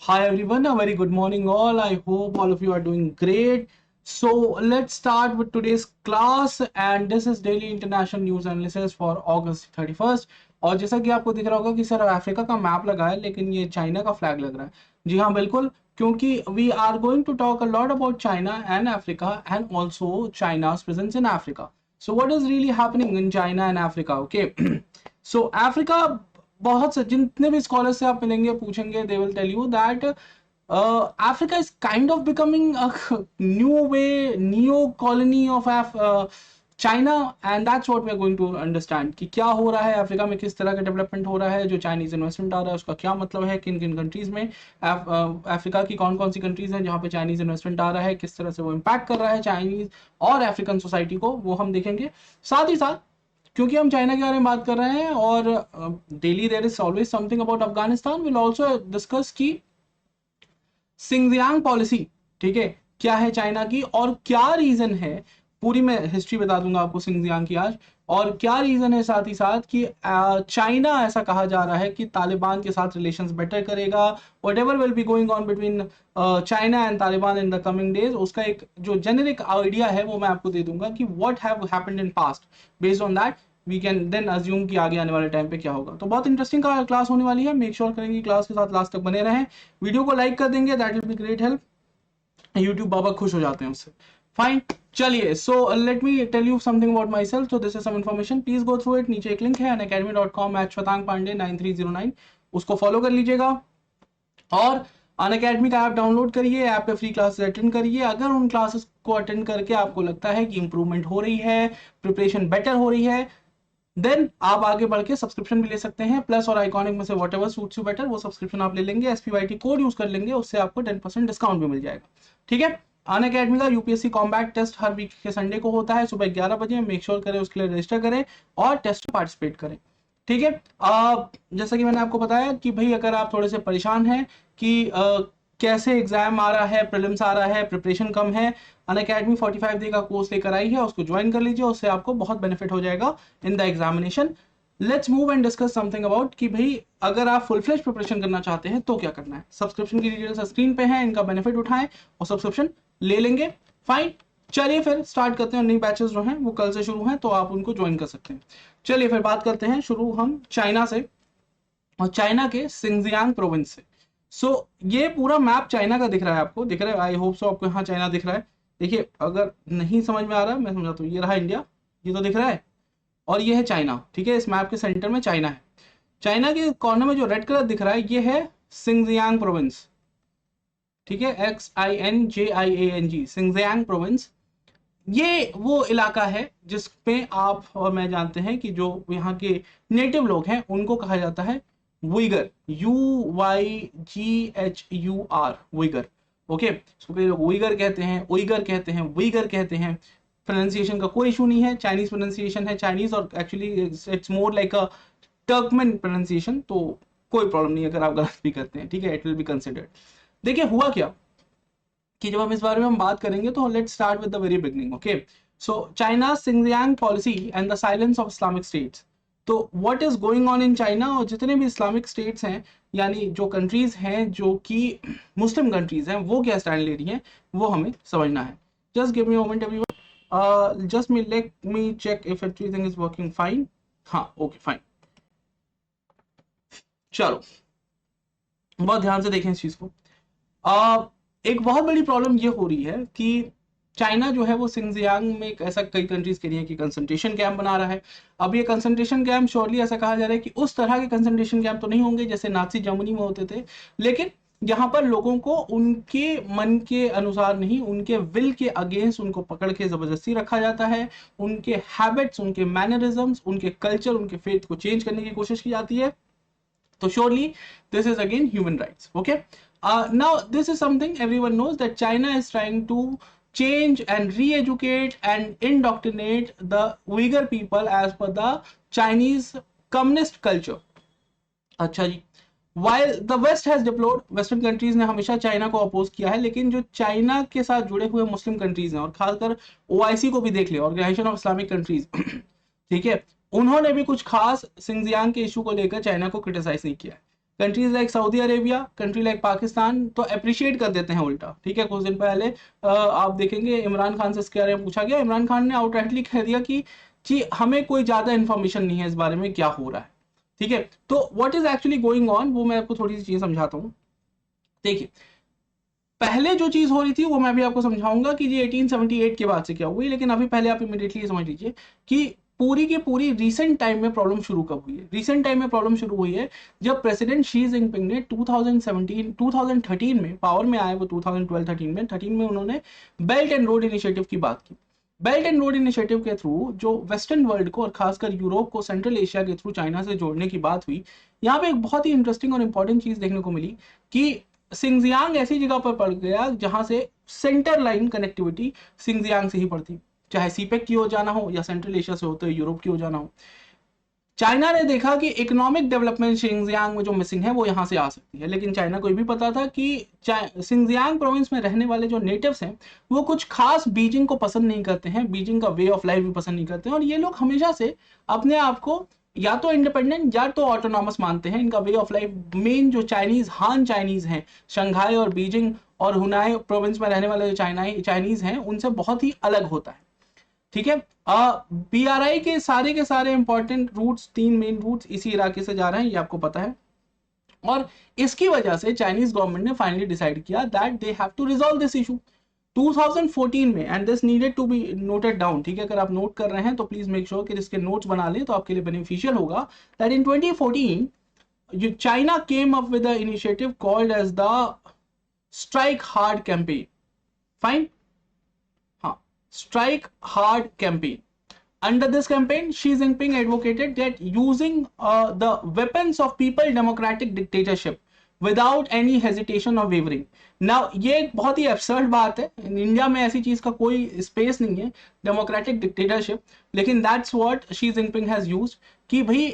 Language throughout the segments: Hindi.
Hi everyone, a very good morning all. I hope all of you are doing great. So let's start with today's class and this is daily international news analysis for August 31st. और जैसा कि आपको दिख रहा होगा कि सर अफ्रीका का मैप लगा है लेकिन ये चाइना का फ्लैग लग रहा है। जी हाँ बिल्कुल, क्योंकि we are going to talk a lot about China and Africa and also China's presence in Africa. So what is really happening in China and Africa? Okay. So Africa, बहुत से जितने भी स्कॉलर से आप मिलेंगे पूछेंगे they will tell you that Africa is kind of becoming a new way new colony of China and that's what we are going to understand कि क्या हो रहा है अफ्रीका में, किस तरह का डेवलपमेंट हो रहा है, जो चाइनीज इन्वेस्टमेंट आ रहा है उसका क्या मतलब है, किन किन कंट्रीज में अफ्रीका की कौन कौन सी कंट्रीज हैं जहाँ पे चाइनीज इन्वेस्टमेंट आ रहा है, किस तरह से वो इम्पैक्ट कर रहा है चाइनीज और अफ्रीकन सोसाइटी को, वो हम देखेंगे। साथ ही साथ क्योंकि हम चाइना के बारे में बात कर रहे हैं और daily there is always something about Afghanistan, will also discuss की सिंगजियांग पॉलिसी, ठीक है, क्या है चाइना की और क्या रीजन है, पूरी मैं हिस्ट्री बता दूंगा आपको सिंगजियांग की आज, और क्या रीजन है साथ ही साथ कि चाइना ऐसा कहा जा रहा है कि तालिबान के साथ रिलेशंस बेटर करेगा, whatever will be going on between China and Taliban in the coming days, उसका एक जो जेनेरिक आइडिया है वो मैं आपको दे दूंगा कि what have happened in past, based on that we can then assume कि आगे आने वाले टाइम पे क्या होगा। तो बहुत इंटरेस्टिंग क्लास होने वाली है, मेक श्योर करेंगे क्लास के साथ लास्ट तक बने रहें, वीडियो को लाइक कर देंगे, that will be great help, YouTube बाबा खुश हो जाते हैं उससे। फाइन, चलिए so let me tell you something about myself. तो this is some information, please go through it. नीचे एक लिंक है unacademy.com/shwetang 9309, उसको फॉलो कर लीजिएगा और अनअकैडमी का ऐप डाउनलोड करिए, ऐप पे फ्री क्लासेस अटेंड करिए। अगर उन क्लासेस को अटेंड करके आपको लगता है कि इंप्रूवमेंट हो रही है, प्रिपरेशन बेटर हो रही है, देन आप आगे बढ़ के सब्सक्रिप्शन भी ले सकते हैं। प्लस और आइकॉनिक में say whatever suits you better वो सब्सक्रिप्शन आप ले लेंगे, एसपीवाईटी कोड यूज कर लेंगे, उससे आपको 10% डिस्काउंट भी मिल जाएगा। ठीक है, अनअकैडमी का यूपीएससी कॉम्बैट टेस्ट हर वीक के संडे को होता है सुबह 11 बजे, मेक श्योर करें उसके लिए रजिस्टर करें और टेस्ट में पार्टिसिपेट करें। ठीक है, जैसा कि मैंने आपको बताया कि भाई अगर आप थोड़े से परेशान हैं कि कैसे एग्जाम आ रहा है, प्रीलिम्स आ रहा है, प्रिपरेशन कम है, अनअकैडमी 45 डे का कोर्स लेकर आई है, उसको ज्वाइन कर लीजिए, उससे आपको बहुत बेनिफिट हो जाएगा in the examination. Let's move and discuss something about कि भाई अगर आप फुल फ्लेज प्रिपरेशन करना चाहते हैं तो क्या करना है। सब्सक्रिप्शन की डिटेल्स स्क्रीन पे है, इनका बेनिफिट उठाएं और सब्सक्रिप्शन ले लेंगे। फाइन, चलिए फिर स्टार्ट करते हैं। नई बैचेस जो हैं वो कल से शुरू हैं तो आप उनको ज्वाइन कर सकते हैं। चलिए फिर बात करते हैं शुरू हम चाइना से और चाइना के सिंगजियांग प्रोविंस से। सो ये पूरा मैप चाइना का दिख रहा है, आपको दिख रहा है, आई होप सो आपको यहाँ चाइना दिख रहा है। देखिए अगर नहीं समझ में आ रहा है मैं समझाता हूँ, ये रहा इंडिया, ये तो दिख रहा है, और ये है चाइना। ठीक है, इस मैप के सेंटर में चाइना है। चाइना के कॉर्नर में जो रेड कलर दिख रहा है ये है सिंगजियांग प्रोविंस। ठीक है, XINJIANG, सिंगजियांग प्रोविंस। ये वो इलाका है जिसपे आप और मैं जानते हैं कि जो यहाँ के नेटिव लोग हैं उनको कहा जाता है उइगर, UYGHUR, उइगर। ओके, इसको कई लोग उइगर कहते हैं, उइगर कहते हैं, उइगर कहते हैं। प्रोनाउंसिएशन का कोई इशू नहीं है, चाइनीज प्रोनाउंसिएशन है, चाइनीज, और actually it's more like a Turkmen pronunciation, तो कोई प्रॉब्लम नहीं अगर आप गलत भी करते हैं। ठीक है, इट विल बी कंसिडर्ड। देखिए हुआ क्या कि जब हम इस बारे में हम बात करेंगे तो let's start with the very beginning. Okay, so China Xinjiang policy and the silence of Islamic states. तो what is going on in China, और जितने भी इस्लामिक स्टेट्स हैं यानी जो कंट्रीज हैं जो कि मुस्लिम कंट्रीज हैं वो क्या स्टैंड ले रही हैं वो हमें समझना है। Just give me a moment everyone, just me let me check if everything is working fine. हाँ ओके फाइन, चलो बहुत ध्यान से देखें इस चीज को। एक बहुत बड़ी प्रॉब्लम ये हो रही है कि चाइना जो है वो सिंगजियांग में एक ऐसा कई कंट्रीज के लिए कि कंसंट्रेशन कैंप बना रहा है। अब ये कंसंट्रेशन कैंप श्योरली ऐसा कहा जा रहा है कि उस तरह के कंसंट्रेशन कैंप तो नहीं होंगे जैसे नाजी जर्मनी में होते थे, लेकिन यहाँ पर लोगों को उनके मन के अनुसार नहीं, उनके विल के अगेंस्ट उनको पकड़ के जबरदस्ती रखा जाता है, उनके हैबिट्स, उनके मैनरिज्म्स, उनके कल्चर, उनके फेथ को चेंज करने की कोशिश की जाती है। तो surely this is again human rights. Okay, now this is something everyone knows that China is trying to change and re-educate and indoctrinate the Uyghur people as per the Chinese communist culture. अच्छा जी, while the West has deplored, western countries ने हमेशा चाइना को अपोज किया है, लेकिन जो चाइना के साथ जुड़े हुए मुस्लिम कंट्रीज हैं और खासकर ओआईसी को भी देख लिया, ऑर्गेनाइजेशन ऑफ इस्लामिक कंट्रीज, ठीक है, उन्होंने भी कुछ खास सिंगजियांग के इशू को लेकर चाइना को क्रिटिसाइज नहीं किया है। Countries like Saudi Arabia, country like Pakistan तो अप्रिशिएट कर देते हैं उल्टा, ठीक है। कुछ दिन पहले आप देखेंगे इमरान खान से इसके बारे में पूछा गया, इमरान खान ने आउटराइटली कह दिया कि जी हमें कोई ज्यादा इन्फॉर्मेशन नहीं है इस बारे में क्या हो रहा है, ठीक है। तो what is actually going on वो मैं आपको थोड़ी सी चीज समझाता हूँ। देखिए पहले जो चीज हो रही थी वो मैं भी आपको समझाऊंगा कि ये 1878 के बाद से क्या हुई, लेकिन अभी पहले आप इमीडिएटली समझ लीजिए कि पूरी की पूरी रीसेंट टाइम में प्रॉब्लम शुरू कब हुई है। रीसेंट टाइम में प्रॉब्लम शुरू हुई है जब प्रेसिडेंट शी जिनपिंग ने 2013 में पावर में आए, वो 2012-13 में उन्होंने बेल्ट एंड रोड इनिशिएटिव की बात की। बेल्ट एंड रोड इनिशिएटिव के थ्रू जो वेस्टर्न वर्ल्ड को और खासकर यूरोप को सेंट्रल एशिया के थ्रू चाइना से जोड़ने की बात हुई। यहाँ पे एक बहुत ही इंटरेस्टिंग और इंपॉर्टेंट चीज देखने को मिली कि सिंगजियांग ऐसी जगह पर पड़ गया जहां से सेंटर लाइन कनेक्टिविटी सिंगजियांग से ही पड़ती, चाहे सीपेक की ओर जाना हो या सेंट्रल एशिया से होते यूरोप की ओर जाना हो। चाइना ने देखा कि इकोनॉमिक डेवलपमेंट सिंगजियांग में जो मिसिंग है वो यहां से आ सकती है, लेकिन चाइना को भी पता था कि सिंगजियांग प्रोविंस में रहने वाले जो नेटिव्स हैं वो कुछ खास बीजिंग को पसंद नहीं करते हैं, बीजिंग का वे ऑफ लाइफ भी पसंद नहीं करते हैं, और ये लोग हमेशा से अपने आप को या तो इंडिपेंडेंट या तो ऑटोनॉमस मानते हैं। इनका वे ऑफ लाइफ मेन जो चाइनीज हान चाइनीज हैं, शंघाई और बीजिंग और हुनाई प्रोविंस में रहने वाले जो चाइनीज हैं उनसे बहुत ही अलग होता है, ठीक है। BRI के सारे इंपॉर्टेंट रूट्स, 3 मेन रूट्स इसी इलाके से जा रहे हैं, ये आपको पता है। और इसकी वजह से चाइनीज गवर्नमेंट ने फाइनली डिसाइड किया that they have to resolve this issue 2014 में, and this needed to be noted down, ठीक है। अगर आप नोट कर रहे हैं तो प्लीज मेक श्योर कि इसके नोट्स बना लें तो आपके लिए बेनिफिशियल होगा। That in 2014 China came up with the initiative called as the strike hard campaign. Fine, हाँ, strike hard campaign. Under this campaign, Xi Jinping advocated that using the weapons of people democratic dictatorship without any hesitation or wavering. Now ये एक बहुत ही absurd बात है, इंडिया में ऐसी चीज का कोई स्पेस नहीं है डेमोक्रेटिक डिक्टेटरशिप, लेकिन that's what Xi Jinping has used कि भाई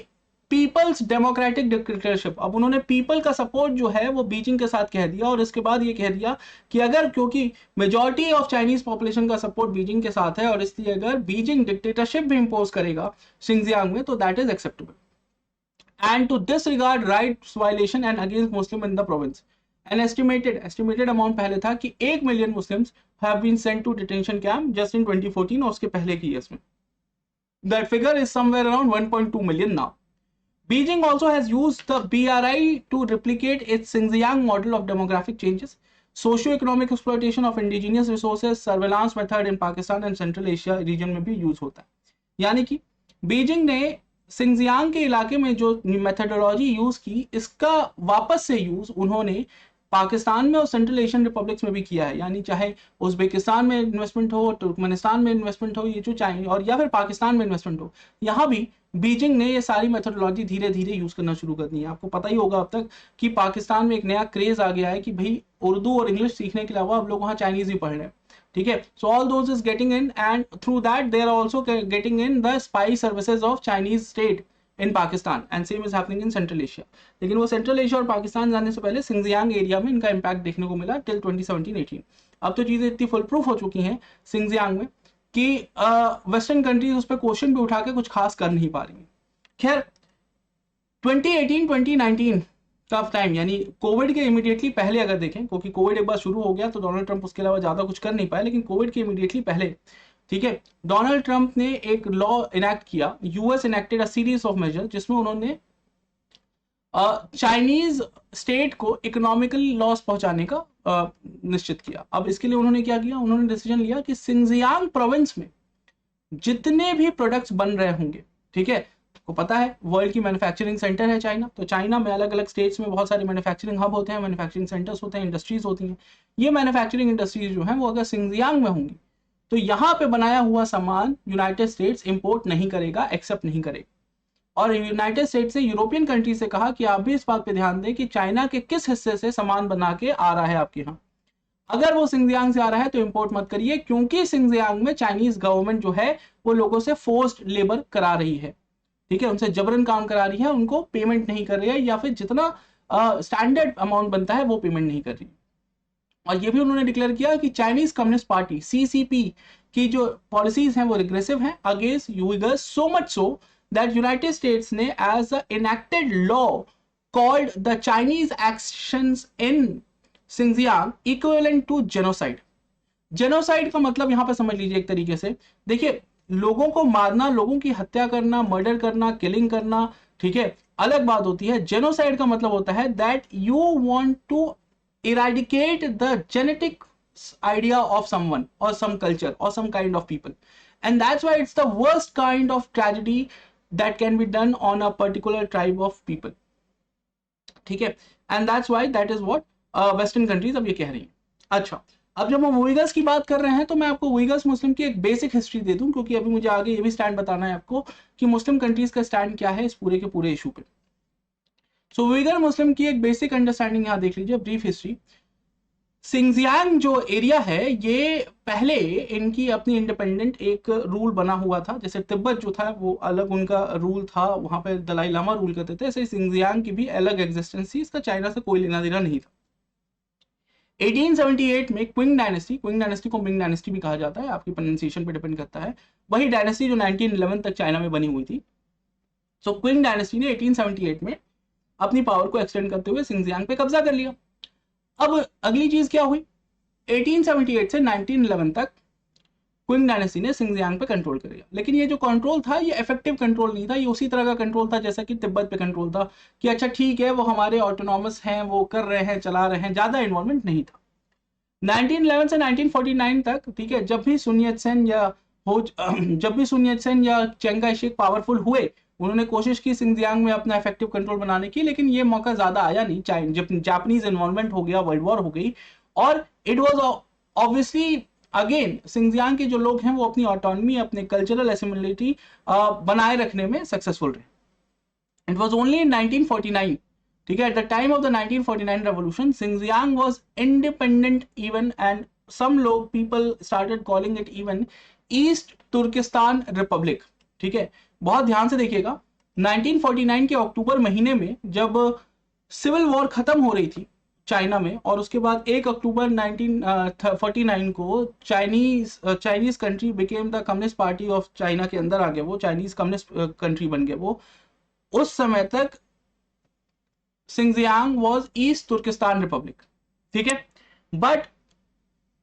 पीपल्स डेमोक्रेटिक डिक्टेटरशिप। अब उन्होंने पीपल का सपोर्ट जो है वो बीजिंग के साथ कह दिया, और इसके बाद ये कह दिया कि अगर क्योंकि मेजॉरिटी ऑफ चाइनीज पॉपुलेशन का सपोर्ट बीजिंग के साथ है और इसलिए अगर बीजिंग डिक्टेटरशिप भी इंपोज करेगा शिंगजियांग में तो that is acceptable and to disregard rights violation and against Muslim in the province. An estimated amount पहले था कि 1 million Muslims have been sent to detention camp just in 2014 और उसके पहले की ईयर्स में। That figure is somewhere around 1.2 million now. Beijing also has used the BRI to replicate its Xinjiang model of demographic changes, socio-economic exploitation of indigenous resources, surveillance method in Pakistan and Central Asia region में भी यूज होता है। यानी कि बीजिंग ने सिंगजियांग के इलाके में जो मेथडोलॉजी यूज की, इसका वापस से यूज उन्होंने पाकिस्तान में और सेंट्रल एशियन रिपब्लिक्स में भी किया है। यानी चाहे उज्बेकिस्तान में इन्वेस्टमेंट हो, तुर्कमेनिस्तान में इन्वेस्टमेंट हो, ये जो चाहे, और या फिर पाकिस्तान में इन्वेस्टमेंट हो, यहाँ भी बीजिंग ने ये सारी मेथोडोलॉजी धीरे धीरे यूज करना शुरू कर दी है। आपको पता ही होगा अब तक कि पाकिस्तान में एक नया क्रेज आ गया है कि भाई उर्दू और इंग्लिश सीखने के अलावा अब लोग वहाँ चाइनीज भी पढ़ रहे हैं, ठीक है। So all those is getting in and through that they are also getting in the spy services of Chinese state in Pakistan and same is happening in central Asia. लेकिन वो सेंट्रल एशिया और पाकिस्तान जाने से पहले सिंगजियांग एरिया में इनका इंपैक्ट देखने को मिला टिल 2017-18। अब तो चीजें इतनी फुल प्रूफ हो चुकी हैं सिंगजियांग में कि वेस्टर्न कंट्रीज उस पर क्वेश्चन भी उठा के कुछ खास कर नहीं पा रही है। खैर 2018-2019 का टाइम यानी कोविड के इमीडिएटली पहले अगर देखें, क्योंकि कोविड एक बार शुरू हो गया तो डोनाल्ड ट्रंप उसके अलावा ज्यादा कुछ कर नहीं पाए, लेकिन कोविड के इमीडिएटली पहले, ठीक है, डोनाल्ड ट्रंप ने एक लॉ इनेक्ट किया। US enacted a series of major जिसमें उन्होंने चाइनीज स्टेट को इकोनॉमिकल लॉस पहुंचाने का निश्चित किया। अब इसके लिए उन्होंने क्या किया, उन्होंने डिसीजन लिया कि सिंगजियांग प्रोविंस में जितने भी प्रोडक्ट्स बन रहे होंगे, ठीक है, को पता है वर्ल्ड की मैन्युफैक्चरिंग सेंटर है चाइना, तो चाइना में अलग अलग स्टेट्स में बहुत सारे मैन्युफैक्चरिंग हब होते हैं, मैन्युफैक्चरिंग सेंटर्स होते हैं, इंडस्ट्रीज होती हैं। ये मैन्युफैक्चरिंग इंडस्ट्रीज जो हैं वो अगर सिंगजियांग में होंगी तो यहाँ पे बनाया हुआ सामान यूनाइटेड स्टेट्स इंपोर्ट नहीं करेगा, एक्सेप्ट नहीं करेगा। और यूनाइटेड स्टेट्स ने यूरोपियन कंट्री से कहा कि आप भी इस बात पे ध्यान दें कि चाइना के किस हिस्से से सामान बना के आ रहा है आपके यहाँ, अगर वो सिंगजियांग से आ रहा है तो इंपोर्ट मत करिए, क्योंकि सिंगजियांग में चाइनीज गवर्नमेंट जो है वो लोगों से फोर्स्ड लेबर करा रही है, ठीक है, उनसे जबरन काम करा रही है, उनको पेमेंट नहीं कर रही है, या फिर जितना स्टैंडर्ड अमाउंट बनता है वो पेमेंट नहीं कर रही। और ये भी उन्होंने डिक्लेयर किया कि चाइनीज कम्युनिस्ट पार्टी CCP की जो पॉलिसीज हैं वो रिग्रेसिव हैं against Uyghurs, so much so that United States ने as a enacted law called the Chinese actions in Xinjiang equivalent to genocide. Genocide का मतलब यहां पर समझ लीजिए एक तरीके से, देखिए लोगों को मारना, लोगों की हत्या करना, मर्डर करना, किलिंग करना, ठीक है, अलग बात होती है। जेनोसाइड का मतलब होता है that you want to eradicate the genetic idea of someone or some culture or some kind of people, and that's why it's the worst kind of tragedy that can be done on a particular tribe of people, ठीक है, and that's why that is what western countries अब ये कह रही हैं। अच्छा, अब जब हम उइगर्स की बात कर रहे हैं तो मैं आपको उइगर्स मुस्लिम की एक बेसिक हिस्ट्री दे दूं, क्योंकि अभी मुझे आगे ये भी स्टैंड बताना है आपको कि मुस्लिम कंट्रीज का स्टैंड क्या है इस पूरे के पूरे इशू पे। सो उइगर मुस्लिम की एक बेसिक अंडरस्टैंडिंग यहाँ देख लीजिए, ब्रीफ हिस्ट्री। सिंगजियांग जो एरिया है ये पहले इनकी अपनी इंडिपेंडेंट एक रूल बना हुआ था, जैसे तिब्बत जो था वो अलग उनका रूल था, वहां पे दलाई लामा रूल करते थे, ऐसे सिंगजियांग की भी अलग एग्जिस्टेंस थी, इसका चाइना से कोई लेना देना नहीं था। 1878 में क्विंग डायनेस्टी को मिंग डायनेस्टी भी कहा जाता है, आपकी प्रोनाउंसिएशन पे डिपेंड करता है, वही डायनेस्टी जो 1911 तक चाइना में बनी हुई थी। सो क्विंग डायनेस्टी ने 1878 में अपनी पावर को एक्सटेंड करते हुए सिंगजियांग पे कब्जा कर लिया। अब अगली चीज क्या हुई, 1878 से 1911 तक क्विंग डायनेस्टी ने सिंगजियांग पे कंट्रोल कर लिया, लेकिन ये जो कंट्रोल था ये इफेक्टिव कंट्रोल नहीं था, ये उसी तरह का कंट्रोल था जैसा कि तिब्बत पे कंट्रोल था, कि अच्छा ठीक है वो हमारे ऑटोनॉमस हैं, वो कर रहे हैं, चला रहे हैं, ज्यादा इन्वॉल्वमेंट नहीं था। 1911 से 1949 तक, ठीक है, जब भी सुन यत सेन या चिंग काय शेक पावरफुल हुए, उन्होंने कोशिश की सिंगजियांग में अपना इफेक्टिव कंट्रोल बनाने की, लेकिन ये मौका ज्यादा आया नहीं, जब जापानीज इन्वॉल्वमेंट हो गया, वर्ल्ड वॉर हो गई, और इट वाज ऑब्वियसली अगेन सिंगजियांग के जो लोग हैं वो अपनी ऑटोनॉमी, अपने कल्चरल एसिमिलिटी बनाए रखने में सक्सेसफुल रहे। इट वाज ओनली इन 1949, ठीक है, at the time of the 1949 revolution Xinjiang was independent even, and some लोग people started calling it even East Turkistan republic, ठीक है। बहुत ध्यान से देखिएगा, 1949 के अक्टूबर महीने में जब सिविल वॉर खत्म हो रही थी चाइना में, और उसके बाद 1 अक्टूबर 1949 को Chinese country became the communist party of China के अंदर आ गया, वो चाइनीज कम्युनिस्ट कंट्री बन गया वो। उस समय तक सिंगजियांग वाज ईस्ट तुर्किस्तान रिपब्लिक, ठीक है। बट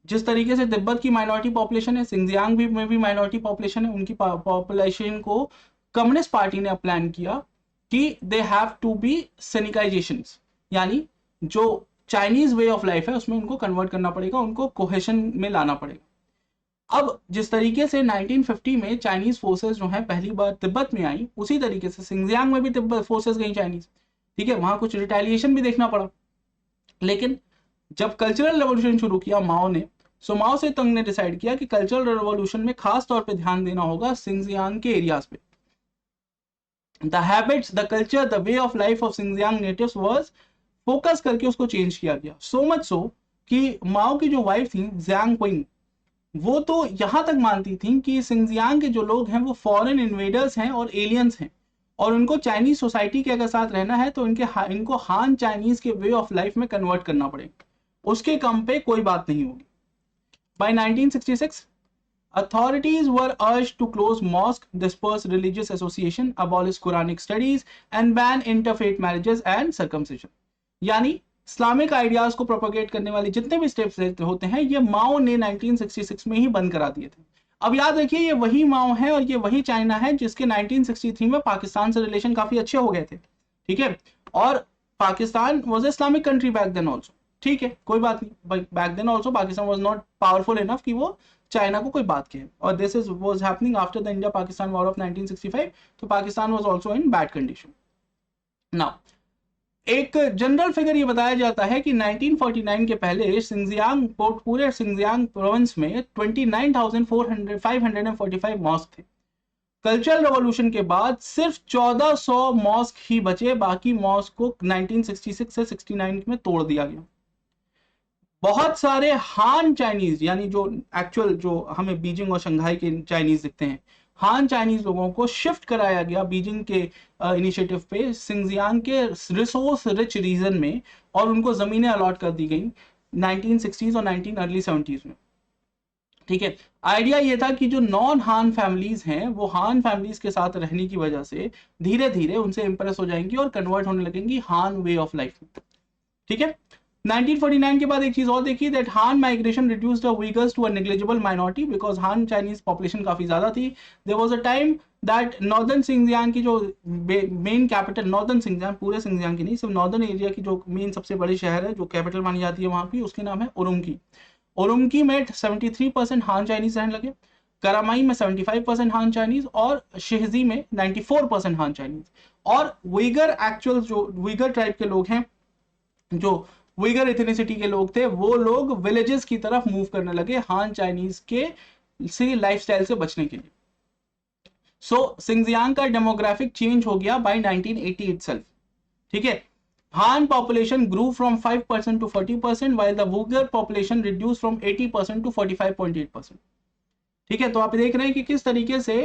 जिस तरीके से तिब्बत की माइनॉरिटी पॉपुलेशन है, सिंगजियांग में भी माइनॉरिटी पॉपुलेशन है, उनकी पॉपुलेशन को कम्युनिस्ट पार्टी ने प्लान किया कि दे हैव टू बी सेनिकाइजेशंस, यानी जो चाइनीज वे ऑफ लाइफ है उसमें उनको कन्वर्ट करना पड़ेगा, उनको कोहेशन में लाना पड़ेगा। अब जिस तरीके से 1950 में चाइनीज फोर्सेस जो हैं पहली बार तिब्बत में आई, उसी तरीके से सिंगजियांग में भी तिब्बत फोर्सेस गई चाइनीज, ठीक है, वहां कुछ रिटेलिएशन भी देखना पड़ा। लेकिन जब कल्चरल रेवोल्यूशन शुरू किया माओ ने, सो माओ से तंग ने डिसाइड किया कि कल्चरल रेवोल्यूशन में खास तौर पे ध्यान देना होगा सिंगजियांग के एरियाज पे। The habits, the culture, the way of life of Xinjiang natives was focus करके उसको चेंज किया गया। सो मच सो कि माओ की जो वाइफ थी जियांग क्विंग, वो तो यहां तक मानती थी कि सिंगजियांग के जो लोग हैं वो फॉरेन इन्वेडर्स हैं और एलियंस हैं, और उनको चाइनीज सोसाइटी के अगर साथ रहना है तो इनको हान चाइनीज के वे ऑफ लाइफ में कन्वर्ट करना पड़ेगा, उसके कम पे कोई बात नहीं होगी। By 1966 authorities were urged to close mosque, disperse religious association, abolish Quranic studies and ban interfaith marriages and circumcision। यानी इस्लामिक आइडियाज को प्रोपोगेट करने वाले जितने भी स्टेप्स होते हैं ये माओ ने 1966 में ही बंद करा दिए थे। अब याद रखिए ये वही माओ है और ये वही चाइना है जिसके 1963 में पाकिस्तान से रिलेशन काफी अच्छे हो गए थे, ठीक है, और Pakistan was Islamic country back then also, ठीक है, कोई बात नहीं, back then also Pakistan was not powerful enough कि वो चाइना को कोई बात कहे, और this is was happening after the India Pakistan war of 1965, तो Pakistan was also in bad condition. Now एक जनरल फिगर ये बताया जाता है कि 1949 के पहले सिंगजियांग पूरे सिंगजियांग प्रोविंस में 29,545 मॉस्क थे। कल्चरल रेवोल्यूशन के बाद सिर्फ 1400 मॉस्क ही बचे, बाकी मॉस्क को 1966 से 69 में तोड़ दिया गया। बहुत सारे हान चाइनीज, यानी जो एक्चुअल जो हमें बीजिंग और शंघाई के चाइनीज दिखते हैं, हान चाइनीज लोगों को शिफ्ट कराया गया बीजिंग के इनिशिएटिव पे सिंगजियांग के रिसोर्स रिच रीजन में, और उनको जमीनें अलॉट कर दी गई 1960s और अर्ली 70s में। ठीक है। आइडिया ये था कि जो नॉन हान फैमिलीज हैं वो हान फैमिलीज के साथ रहने की वजह से धीरे धीरे उनसे इंप्रेस हो जाएंगी और कन्वर्ट होने लगेंगी हान वे ऑफ लाइफ में। ठीक है। 1949 के बाद एक चीज और देखी, that Han migration reduced the Uyghurs to a negligible minority because Han Chinese population काफी ज्यादा थी। There was a time that northern Xinjiang की जो मेन कैपिटल, नॉर्दर्न सिंजियांग, पूरे सिंजियांग की नहीं, सिर्फ नॉर्दर्न एरिया की जो मेन सबसे बड़ी शहर है जो कैपिटल मानी जाती है वहां की, उसके नाम है उरुमकी। उरुमकी में 73% हान चाइनीज रहने लगे, करामाई में 75% हान चाइनीज और शेहजी में 94% हान चाइनीज। और उइगर एक्चुअल जो उइगर ट्राइब के लोग हैं, जो उइगर एथनिसिटी के लोग थे, वो लोग विलेजेस की तरफ मूव करने लगे हान चाइनीज के से लाइफस्टाइल से बचने के लिए। सो सिंजियांग का डेमोग्राफिक चेंज हो गया बाय 1980 इटसेल्फ। ठीक है। Han population grew from 5% to 40%, while the Uyghur population reduced from 80% to 45.8%. ठीक है। तो आप देख रहे हैं कि किस तरीके से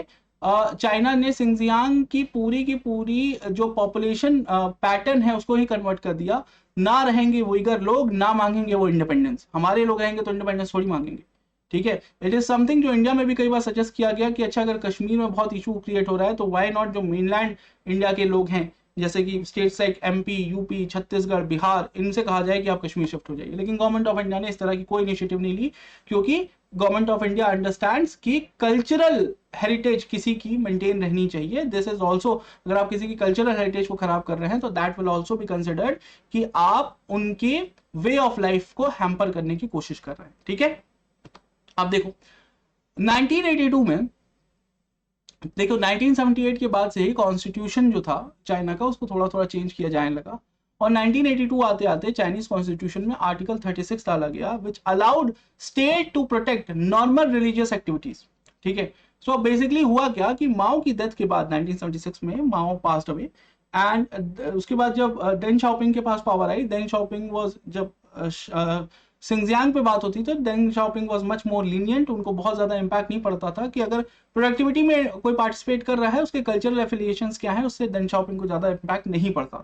चाइना ने सिंजियांग की पूरी जो पॉपुलेशन पैटर्न है उसको ही कन्वर्ट कर दिया। ना रहेंगे उइगर लोग, ना मांगेंगे वो इंडिपेंडेंस। हमारे लोग रहेंगे तो इंडिपेंडेंस थोड़ी मांगेंगे। ठीक है। इट इज समथिंग जो इंडिया में भी कई बार सजेस्ट किया गया कि अच्छा अगर कश्मीर में बहुत इशू क्रिएट हो रहा है तो वाई नॉट जो मेनलैंड इंडिया के लोग हैं, जैसे कि states like MP, UP, Chhattisgarh, Bihar, इनसे कहा जाए कि आप कश्मीर शिफ्ट हो जाइए। लेकिन गवर्नमेंट ऑफ इंडिया ने इस तरह की कोई इनिशिएटिव नहीं ली, क्योंकि गवर्नमेंट ऑफ इंडिया अंडरस्टैंड्स कि कल्चरल हेरिटेज किसी की मेंटेन रहनी चाहिए। दिस इज ऑल्सो, अगर आप किसी की कल्चरल हेरिटेज को खराब कर रहे हैं तो that will also be considered कि आप उनके वे ऑफ लाइफ को हैम्पर करने की कोशिश कर रहे हैं। ठीक है। अब देखो 1982 में, देखो 1978 के बाद से ही कॉन्स्टिट्यूशन जो था चाइना का उसको थोड़ा थोड़ा चेंज किया जाने लगा, और 1982 आते आते चाइनीज कॉन्स्टिट्यूशन में आर्टिकल 36 डाला गया which allowed state to protect normal religious activities. ठीक है। सो बेसिकली हुआ क्या कि माओ की डेथ के बाद 1976 में माओ पास्ड अवे, एंड उसके बाद जब डेंग शाओपिंग के पास पावर आई, डेंग शाओपिंग वाज, जब सिंजियांग पे बात होती तो Deng Xiaoping was much more lenient. उनको बहुत ज्यादा इंपैक्ट नहीं पड़ता था कि अगर प्रोडक्टिविटी में कोई पार्टिसिपेट कर रहा है उसके कल्चरल एफिलिएशंस क्या है, उससे डेंग शाओपिंग को ज्यादा इंपैक्ट नहीं पड़ता।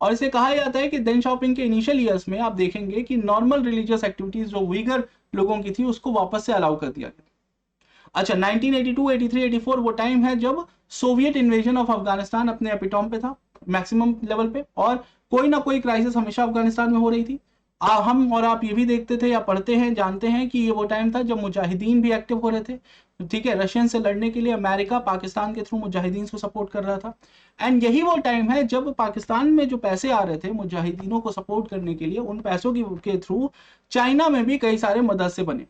और इसे कहा जाता है कि डेंग शाओपिंग के इनिशियल ईयर्स में आप देखेंगे कि नॉर्मल रिलीजियस एक्टिविटीज जो उइगर लोगों की थी उसको वापस से अलाउ कर दिया गया। अच्छा 1982, 83, 84 वो टाइम है जब सोवियत इन्वेजन ऑफ अफगानिस्तान अपने एपिटॉम पे था, मैक्सिमम लेवल पे, और कोई ना कोई क्राइसिस हमेशा अफगानिस्तान में हो रही थी। हम और आप ये भी देखते थे या पढ़ते हैं, जानते हैं कि ये वो टाइम था जब मुजाहिदीन भी एक्टिव हो रहे थे। ठीक है। रशियन से लड़ने के लिए अमेरिका पाकिस्तान के थ्रू मुजाहिदीन को सपोर्ट कर रहा था, एंड यही वो टाइम है जब पाकिस्तान में जो पैसे आ रहे थे मुजाहिदीनों को सपोर्ट करने के लिए, उन पैसों के थ्रू चाइना में भी कई सारे मदरसे बने।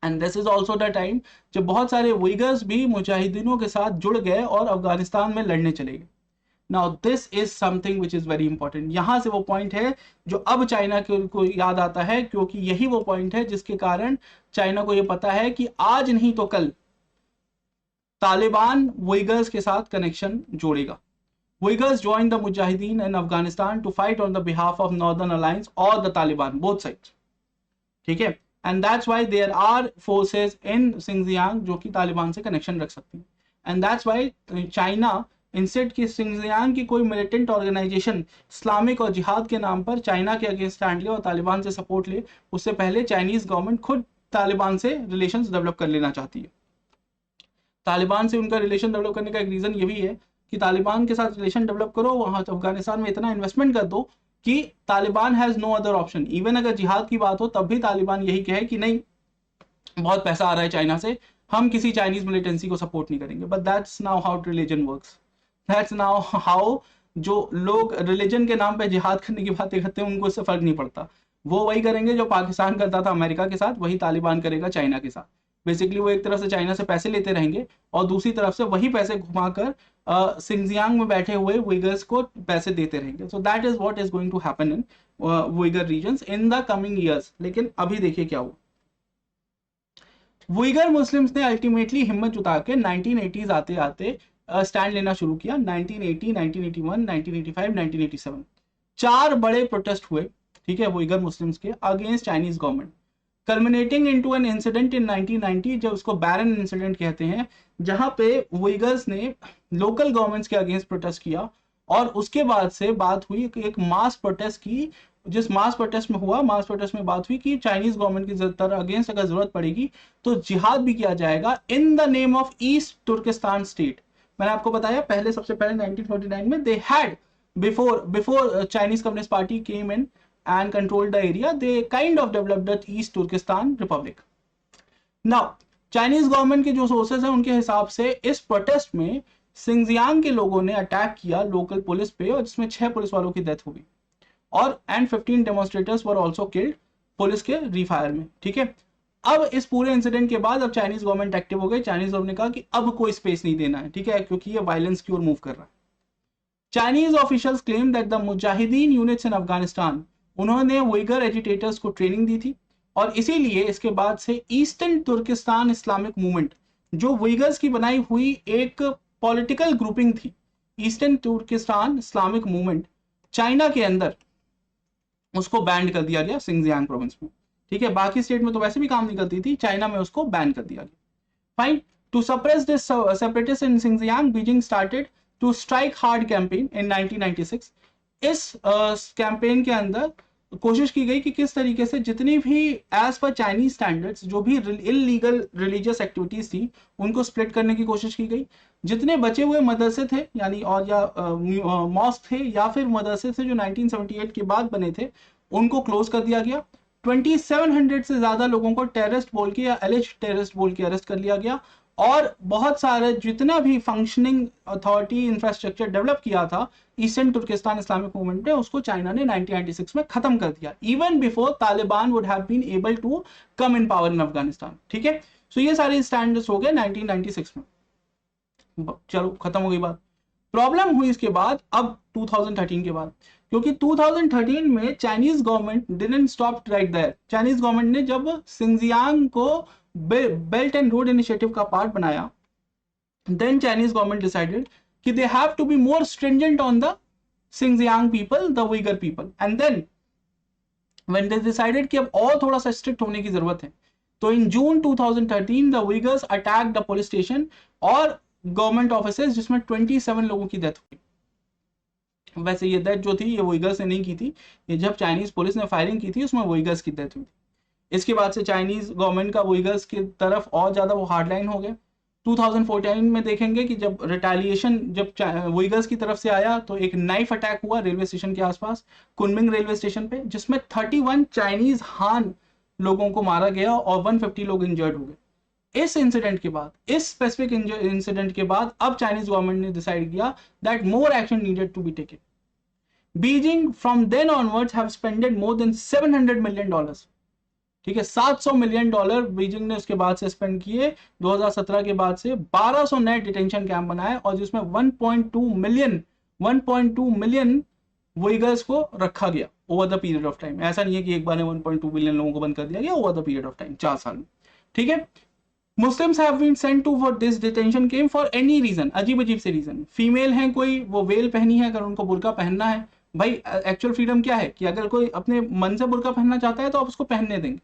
And this is also the time जब बहुत सारे उइगर्स भी मुजाहिदीनों के साथ जुड़ गए और अफगानिस्तान में लड़ने चले गए। Now this is something which is very important. यहां से वो पॉइंट है जो अब चाइना को याद आता है, क्योंकि यही वो पॉइंट है जिसके कारण चाइना को यह पता है कि आज नहीं तो कल तालिबान उइगर्स के साथ कनेक्शन जोड़ेगा। Uighurs join the mujahideen in Afghanistan to fight on the behalf of Northern Alliance और द तालिबान, बोथ साइड्स। ठीक है। And that's why there are forces in Xinjiang जो कि तालिबान से कनेक्शन रख सकती हैं। And that's why China instead की सिंजियांग की कोई मिलिटेंट ऑर्गेनाइजेशन इस्लामिक और जिहाद के नाम पर चाइना के अगेंस्ट स्टैंड ले और तालिबान से सपोर्ट ले, उससे पहले चाइनीज गवर्नमेंट खुद तालिबान से रिलेशंस डेवलप कर लेना चाहती है। तालिबान से उनका रिलेशन डेवलप करने का एक रीजन ये भी है कि तालिबान के साथ रिलेशन डेवलप करो, वहां अफगानिस्तान में इतना इन्वेस्टमेंट कर दो कि Taliban has no other option. Even अगर जिहाद की बात हो तब भी तालिबान यही कहे कि नहीं, बहुत पैसा आ रहा है चाइना से, हम किसी चाइनीज मिलिटेंसी को सपोर्ट नहीं करेंगे। But that's now how religion works, that's now how जो लोग रिलीजन के नाम पे जिहाद करने की बातें करते हैं उनको इससे फर्क नहीं पड़ता। वो वही करेंगे जो पाकिस्तान करता था अमेरिका के साथ, वही तालिबान करेगा चाइना के साथ। बेसिकली वो एक तरफ से चाइना से पैसे लेते रहेंगे और दूसरी तरफ से वही पैसे घुमाकर सिंजियांग में बैठे हुए उइगर्स को पैसे देते रहेंगे। So that is what is going to happen in Uyghur regions in the coming years. लेकिन अभी देखिए क्या हुआ, उइगर मुस्लिम्स ने अल्टीमेटली हिम्मत जुटा के 1980s आते आते स्टैंड लेना शुरू किया। 1980, 1981, 1985, 1987 चार बड़े प्रोटेस्ट हुए, ठीक है, उइगर मुस्लिम्स के against Chinese government, culminating into an incident in 1990 जो उसको बैरन इंसिडेंट कहते हैं, जहां पे उइगर्स ने लोकल गवर्नमेंट्स के अगेंस्ट प्रोटेस्ट किया और उसके बाद से बात हुई कि एक मास प्रोटेस्ट की जिस मास प्रोटेस्ट में हुआ, मास प्रोटेस्ट में बात हुई कि चाइनीज गवर्नमेंट की तरह अगेंस्ट अगर जरूरत पड़ेगी तो जिहाद भी किया जाएगा in the name of East Turkistan state. मैंने आपको बताया पहले, सबसे पहले 1949 में they had before Chinese communist party came in and controlled the area, they kind of developed the East Turkestan Republic. Now, Chinese government के जो सोर्सेस हैं उनके हिसाब से इस प्रोटेस्ट में सिंजियांग के लोगों ने अटैक किया लोकल पुलिस पे, और जिसमें 6 पुलिस वालों की डेथ हो गई, और and 15 demonstrators were also killed police के रीफायर में। ठीक है, अब इस पूरे इंसिडेंट के बाद अब चाइनीज गवर्नमेंट एक्टिव हो गई। चाइनीज गवर्नमेंट ने कहा कि अब कोई स्पेस नहीं देना है, ठीक है, क्योंकि ये वायलेंस की ओर मूव कर रहा है। Chinese officials claim that the Mujahideen units in Afghanistan, उन्होंने उइगर एजिटेटर्स को ट्रेनिंग दी थी, और इसीलिए इसके बाद से ईस्टर्न तुर्किस्तान इस्लामिक मूवमेंट, जो उइगर्स की बनाई हुई एक पॉलिटिकल ग्रुपिंग थी, eastern Turkistan Islamic movement, China के अंदर उसको बैन कर दिया गया सिंजियांग प्रोविंस में। ठीक है, बाकी स्टेट में तो वैसे भी काम नहीं करती थी, चाइना में उसको बैन कर दिया गया। Fine, to suppress this separatist in Xinjiang, Beijing started to strike hard campaign in 1996। इस कैंपेन के अंदर कोशिश की गई कि किस तरीके से जितनी भी एज पर चाइनीज स्टैंडर्ड्स जो भी इलीगल रिलीजियस एक्टिविटीज थी उनको स्प्लिट करने की कोशिश की गई। जितने बचे हुए मदरसे थे यानी और या मॉस्क थे या फिर मदरसे थे जो 1978 के बाद बने थे, उनको क्लोज कर दिया गया। 2700 से ज्यादा लोगों को टेररिस्ट बोल के या एलिज्ड टेररिस्ट बोल के अरेस्ट कर लिया गया, और बहुत सारे जितना भी फंक्शनिंग अथॉरिटी इंफ्रास्ट्रक्चर डेवलप किया था ईस्टर्न तुर्किस्तान इस्लामिक मूवमेंट ने, उसको चाइना ने 1996 में खत्म कर दिया, even before Taliban would have been able to come in power in Afghanistan. ठीक है, सो ये सारे स्टैंडर्ड्स हो गए 1996 में। चलो खत्म हो गई बात। प्रॉब्लम हुई इसके बाद अब 2013 के बाद, क्योंकि 2013 में Chinese government didn't stop right there. Chinese government ने जब सिंजियांग को बेल्ट एंड रोड इनिशिएटिव का पार्ट बनाया, देन चाइनीज गवर्नमेंट डिसाइडेड कि they have to be more stringent on the Xinjiang people, the Uyghur people, and then when they decided कि अब और थोड़ा सा स्ट्रिक्ट होने की जरूरत है, तो इन जून 2013 the Uyghurs attacked the police station और गवर्नमेंट ऑफिसेज, जिसमें 27 लोगों की डेथ हुई। वैसे ये डेथ जो थी ये Uyghurs ने नहीं की थी, ये जब चाइनीज पुलिस ने फायरिंग की थी उसमें Uyghurs की डेथ हुई थी। इसके बाद से चाइनीज गवर्नमेंट का Uyghurs की तरफ और ज्यादा वो हार्डलाइन हो गया। 2014 में देखेंगे कि जब रिटेलिएशन जब Uyghurs की तरफ से आया तो एक नाइफ अटैक हुआ रेलवे स्टेशन के आसपास, कुनमिंग रेलवे स्टेशन पे, जिसमें 31 चाइनीज हान लोगों को मारा गया और 150 लोग इंजर्ड हो गए। इस इंसिडेंट के बाद, इस स्पेसिफिक इंसिडेंट के बाद अब चाइनीज गवर्नमेंट ने डिसाइड किया that more action needed to be taken. Beijing from then onwards have spended more than $700 million. ठीक है, $700 मिलियन बीजिंग ने उसके बाद से स्पेंड किए। 2017 के बाद से 1200 नए डिटेंशन कैंप बनाए, और जिसमें 1.2 मिलियन Uyghurs को रखा गया over the period of time. ऐसा नहीं है कि एक बार में 1.2 मिलियन लोगों को बंद कर दिया गया, over the period of time 4 साल में। ठीक है, Muslims have been sent to for this detention camp for any reason, अजीब अजीब से रीजन। फीमेल हैं कोई, वो वेल पहनी है, अगर उनको बुर्का पहनना है, भाई एक्चुअल फ्रीडम क्या है कि अगर कोई अपने मन से बुर्का पहनना चाहता है तो आप उसको पहनने देंगे,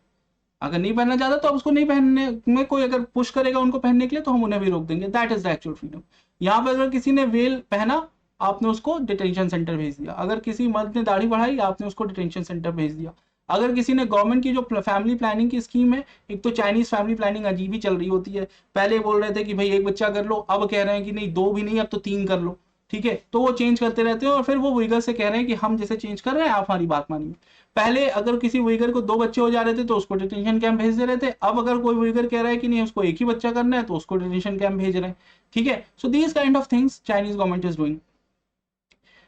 अगर नहीं पहनना चाहता तो आप उसको नहीं पहनने में, कोई अगर पुश करेगा उनको पहनने के लिए तो हम उन्हें भी रोक देंगे। That is the actual freedom. यहाँ पर अगर किसी ने वेल पहना, आपने उसको डिटेंशन सेंटर भेज दिया। अगर किसी मर्द ने दाढ़ी बढ़ाई, आपने उसको डिटेंशन सेंटर भेज दिया। अगर किसी ने गवर्नमेंट की जो फैमिली प्लानिंग की स्कीम है, एक तो चाइनीज फैमिली प्लानिंग अजीब ही चल रही होती है। पहले बोल रहे थे कि भाई 1 बच्चा कर लो, अब कह रहे हैं कि नहीं 2 भी नहीं, अब तो 3 कर लो। ठीक है, तो वो चेंज करते रहते हैं, और फिर वो Uyghur से कह रहे हैं कि हम जैसे चेंज कर रहे हैं आप हमारी बात मानिए। पहले अगर किसी Uyghur को 2 बच्चे हो जा रहे थे तो उसको डिटेंशन कैंप भेज दे रहे थे, अब अगर कोई Uyghur कह रहा है कि नहीं उसको एक ही बच्चा करना है तो उसको डिटेंशन कैंप भेज रहे हैं। ठीक है, so these kind of things Chinese government is doing.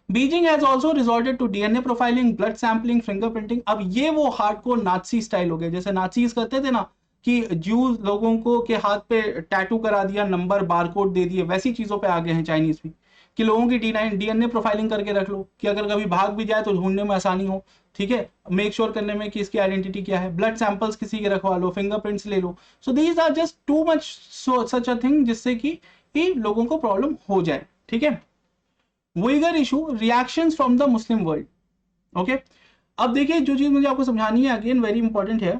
Beijing has also resorted to DNA profiling, blood sampling, fingerprinting. अब ये वो हार्डकोर नाजी स्टाइल हो गया, जैसे नाजीज करते थे ना कि ज्यूज लोगों को के हाथ पे टैटू करा दिया, नंबर बारकोड दे दिए, वैसी चीजों पे आ गए हैं चाइनीज भी, कि लोगों की डीएनए प्रोफाइलिंग करके रख लो कि अगर कभी भाग भी जाए तो ढूंढने में आसानी हो। ठीक है, मेक श्योर करने में कि इसकी आइडेंटिटी क्या है। ब्लड सैंपल्स किसी के रखवा लो, फिंगरप्रिंट्स ले लो। So these are just too much such a thing जिससे कि लोगों को प्रॉब्लम हो जाए। ठीक है, Uyghur issue, reactions from the Muslim world. Okay, अब देखिए जो चीज मुझे आपको समझानी है, अगेन वेरी इंपॉर्टेंट है,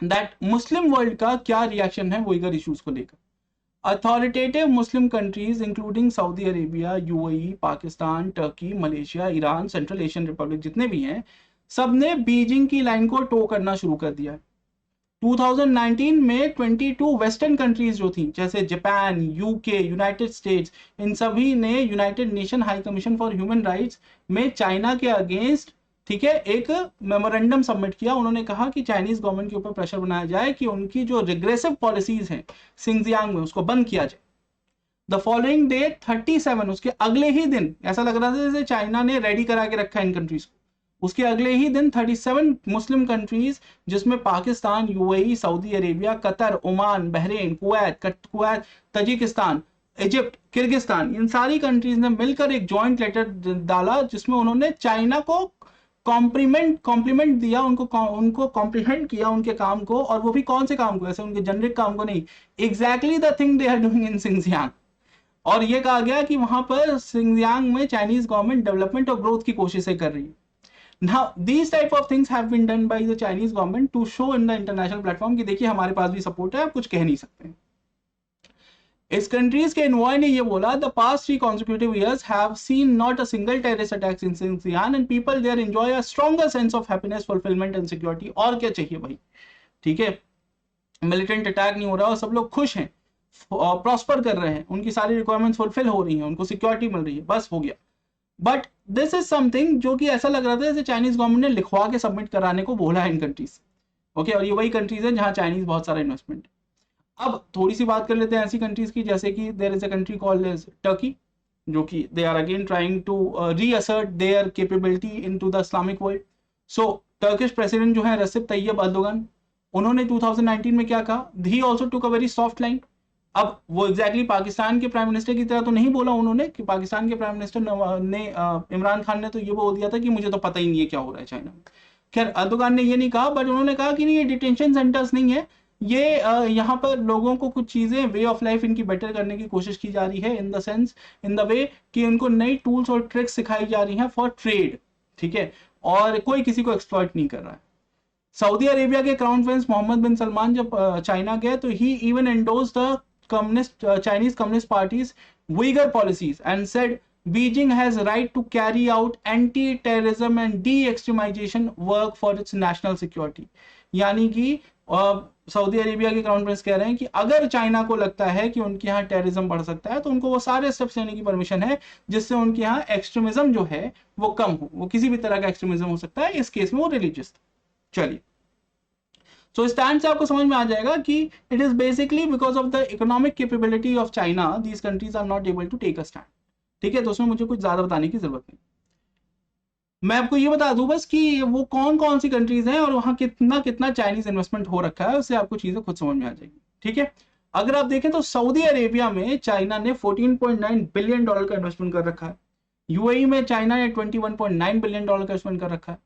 दैट मुस्लिम वर्ल्ड का क्या रिएक्शन है Uyghur इश्यूज को लेकर। Authoritative Muslim countries including Saudi Arabia, UAE, Pakistan, Turkey, Malaysia, Iran, central Asian Republic, जितने भी हैं, सबने बीजिंग की लाइन को टो करना शुरू कर दिया है। 2019 में 22 वेस्टर्न कंट्रीज जो थी, जैसे जापान, यूके, यूनाइटेड स्टेट्स, इन सभी ने United nation high commission for human rights में चाइना के अगेंस्ट, ठीक है, एक मेमोरेंडम सबमिट किया। उन्होंने कहा कि चाइनीज गवर्नमेंट के ऊपर प्रेशर बनाया जाए कि उनकी जो रिग्रेसिव पॉलिसीज हैं सिंगजियांग में उसको बंद किया जाए। द फॉलोइंग डे 37, उसके अगले ही दिन, ऐसा लग रहा था जैसे चाइना ने रेडी करा के रखा है इन कंट्रीज को, उसके अगले ही दिन 37 मुस्लिम कंट्रीज, जिसमें Pakistan, UAE, Saudi Arabia, Qatar, Oman, Bahrain, Kuwait, Tajikistan, Egypt, Kyrgyzstan, इन सारी कंट्रीज ने मिलकर एक जॉइंट लेटर डाला जिसमें उन्होंने चाइना को कॉम्प्लीमेंट दिया, उनको कॉम्प्रीहेंड किया उनके काम को, और वो भी कौन से काम को, ऐसे उनके जेनरिक काम को नहीं, exactly the thing they are doing in Xinjiang. और ये कहा गया कि वहां पर सिंगजियांग में चाइनीज गवर्नमेंट डेवलपमेंट और ग्रोथ की कोशिशें कर रही है। Now, these type of things have been done by the Chinese government to show in the international platform कि देखिए हमारे पास भी सपोर्ट है, आप कुछ कह नहीं सकते। इस कंट्रीज के एनवॉय ने ये बोला, the past 3 consecutive years have seen not a single terrorist attacks in Xinjiang and people there enjoy a stronger sense of happiness, fulfillment and security। और क्या चाहिए भाई, ठीक है, मिलिटेंट अटैक नहीं हो रहा और सब लोग खुश हैं, प्रॉस्पर कर रहे हैं, उनकी सारी रिक्वायरमेंट्स फुलफिल हो रही हैं, उनको सिक्योरिटी मिल रही है, बस हो गया। बट दिस इज समथिंग जो कि ऐसा लग रहा था जैसे चाइनीज गवर्नमेंट ने लिखवा के सबमिट कराने को बोला है इन कंट्रीज। ओके, और ये वही कंट्रीज है जहां चाइनीज बहुत सारा इन्वेस्टमेंट। अब थोड़ी सी बात कर लेते हैं ऐसी कंट्रीज की, जैसे कि there is a country called as Turkey, जो कि they are again trying to reassert their capability into the Islamic world. So Turkish president जो है रेसिप तैयब अर्दोगन, उन्होंने 2019 में क्या कहा, he also took a very soft line. अब वो एग्जैक्टली पाकिस्तान के प्राइम मिनिस्टर की तरह तो नहीं बोला उन्होंने, कि पाकिस्तान के प्राइम मिनिस्टर ने इमरान खान ने तो ये बोल दिया था कि मुझे तो पता ही नहीं है क्या हो रहा है चाइना में। खैर अर्दोगान ने ये नहीं कहा, बट उन्होंने कहा कि नहीं, ये डिटेंशन सेंटर्स नहीं है, ये यहाँ पर लोगों को कुछ चीजें, वे ऑफ लाइफ इनकी बेटर करने की कोशिश की जा रही है, in the sense, in the way कि उनको नई टूल्स और ट्रिक्स सिखाई जा रही हैं फॉर ट्रेड, ठीक है, और कोई किसी को एक्सप्लॉइट नहीं कर रहा है। सऊदी अरेबिया के crown prince Mohammed bin Salman जब चाइना गए तो ही even endorse the Chinese Communist Party's Uyghur policies and said Beijing has right to carry out anti-terrorism and de-extremization work for its national security। यानी कि सऊदी अरेबिया के क्राउन प्रिंस कह रहे हैं कि अगर चाइना को लगता है कि उनके यहाँ टेररिज्म बढ़ सकता है तो उनको वो सारे स्टेप्स लेने की परमिशन है जिससे उनके यहाँ एक्सट्रीमिज्म जो है वो कम हो। वो किसी भी तरह का एक्सट्रीमिज्म हो सकता है, इस केस में वो रिलीजियस। चलिए, सो स्टैंड से आपको समझ में आ जाएगा कि it is basically because of the economic capability of China these countries are not able to take a stand. ठीक है, तो उसमें मुझे कुछ ज्यादा बताने की जरूरत नहीं, मैं आपको ये बता दूं बस कि वो कौन कौन सी कंट्रीज हैं और वहां कितना कितना चाइनीज इन्वेस्टमेंट हो रखा है, उससे आपको चीजें खुद समझ में आ जाएगी। ठीक है, अगर आप देखें तो सऊदी अरेबिया में चाइना ने $14.9 बिलियन का इन्वेस्टमेंट कर रखा है, यूएई में चाइना ने $21.9 बिलियन का इन्वेस्टमेंट कर रखा है,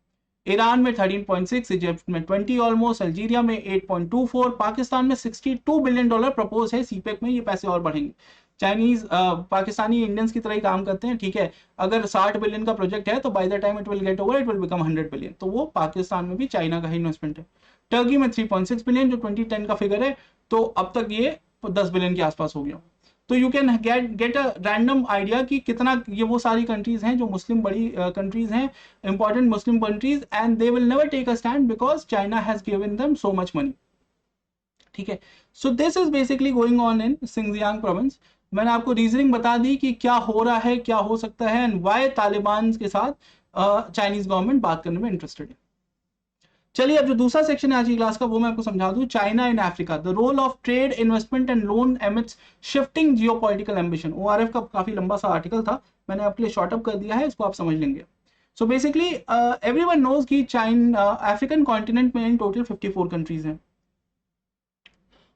ईरान में 13.6, इजिप्ट में 20 ऑलमोस्ट, अल्जीरिया में 8.24, पाकिस्तान में $62 बिलियन प्रपोज है सीपेक में, ये पैसे और बढ़ेंगे। चाइनीज पाकिस्तानी इंडियंस की तरह ही काम करते हैं। ठीक है, अगर 60 बिलियन का प्रोजेक्ट है तो by the time it will get over it will become 100 billion, तो वो पाकिस्तान में भी चाइना का ही इन्वेस्टमेंट है। टर्की में 3.6 बिलियन जो 2010 का फिगर है, तो अब तक ये 10 बिलियन के आसपास हो गया। तो you can get a random idea कि कितना ये वो सारी कंट्रीज हैं जो मुस्लिम बड़ी कंट्रीज हैं, important Muslim countries, and they will never take a stand because China has given them so much money. ठीक है, so this is basically going on in Xinjiang province. मैंने आपको रीजनिंग बता दी कि क्या हो रहा है, क्या हो सकता है, एंड वाई तालिबान के साथ चाइनीज गवर्नमेंट बात करने में इंटरेस्टेड है। चलिए, अब जो दूसरा सेक्शन है आज की क्लास का वो मैं आपको समझा दूं, China in Africa, the role of trade, investment and loan amidst shifting geopolitical ambition. ORF का काफी लंबा सा आर्टिकल था, मैंने आपके लिए शॉर्ट अप कर दिया है, इसको आप समझ लेंगे। सो बेसिकली एवरीवन नोज कि अफ्रीकन कॉन्टिनेंट में इन टोटल 54 कंट्रीज हैं,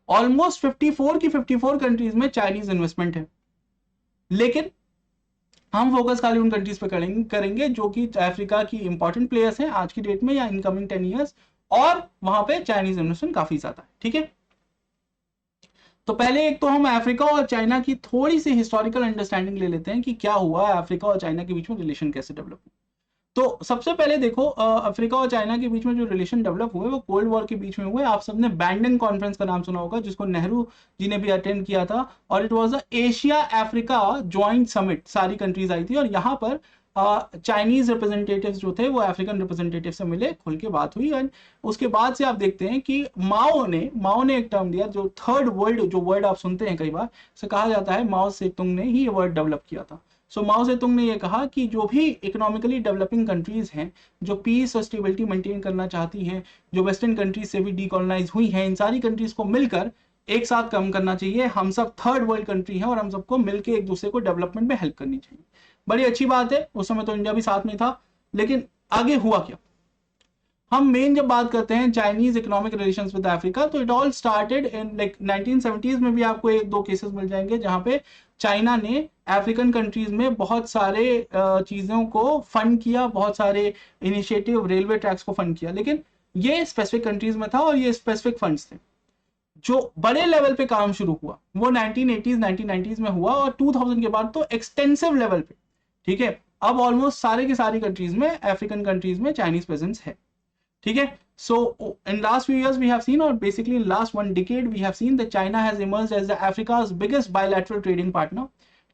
ऑलमोस्ट 54 की 54 कंट्रीज में चाइनीज इन्वेस्टमेंट है, लेकिन हम फोकस खाली उन कंट्रीज पे करेंगे जो कि अफ्रीका की इंपॉर्टेंट प्लेयर्स हैं आज की डेट में या इनकमिंग 10 ईयर्स, और वहां पे चाइनीज इन्वेस्टमेंट काफी ज्यादा है। ठीक है, तो पहले एक तो हम अफ्रीका और चाइना की थोड़ी सी हिस्टोरिकल अंडरस्टैंडिंग ले लेते हैं कि क्या हुआ अफ्रीका और चाइना के बीच में रिलेशन कैसे डेवलप हुआ। तो सबसे पहले देखो, अफ्रीका और चाइना के बीच में जो रिलेशन डेवलप हुए वो कोल्ड वॉर के बीच में हुए। आप सबने बैंडन कॉन्फ्रेंस का नाम सुना होगा, जिसको नेहरू जी ने भी अटेंड किया था, और it was a Asia Africa joint summit, सारी कंट्रीज आई थी, और यहाँ पर चाइनीज रिप्रेजेंटेटिव्स जो थे वो अफ्रीकन रिप्रेजेंटेटिव से मिले, खुल के बात हुई। एंड उसके बाद से आप देखते हैं कि माओ ने एक टर्म दिया, जो थर्ड वर्ल्ड, जो वर्ड आप सुनते हैं कई बार, से कहा जाता है माओ सेतुंग ने ही ये वर्ड डेवलप किया था। सो माओ सेतुंग ने ये कहा कि जो भी इकोनॉमिकली डेवलपिंग कंट्रीज हैं, जो पीस और स्टेबिलिटी मेंटेन करना चाहती हैं, जो वेस्टर्न कंट्रीज से भी डीकॉलोनाइज हुई हैं, इन सारी कंट्रीज को मिलकर एक साथ काम करना चाहिए। हम सब थर्ड वर्ल्ड कंट्री हैं और हम सबको मिलकर एक दूसरे को डेवलपमेंट में हेल्प करनी चाहिए। बड़ी अच्छी बात है, उस समय तो इंडिया भी साथ में था। लेकिन आगे हुआ क्या? हम मेन जब बात करते हैं Chinese economic relations with Africa, तो it all started in like 1970s में भी आपको एक दो केसेस मिल जाएंगे जहां पे चाइना ने अफ्रीकन कंट्रीज में बहुत सारे चीजों को फंड किया, बहुत सारे इनिशिएटिव, रेलवे ट्रैक्स को फंड किया। लेकिन ये स्पेसिफिक कंट्रीज में था और ये स्पेसिफिक फंड्स थे। जो बड़े लेवल पे काम शुरू हुआ वो 1980s 1990s में हुआ और 2000 के बाद तो एक्सटेंसिव लेवल पे, ठीक है, अब ऑलमोस्ट सारे की सारी कंट्रीज में, अफ्रीकन कंट्रीज में चाइनीज प्रेजेंस है, ठीक है। So in last few years we have seen, और basically in last 1 decade we have seen that China has emerged as the Africa's biggest bilateral trading partner,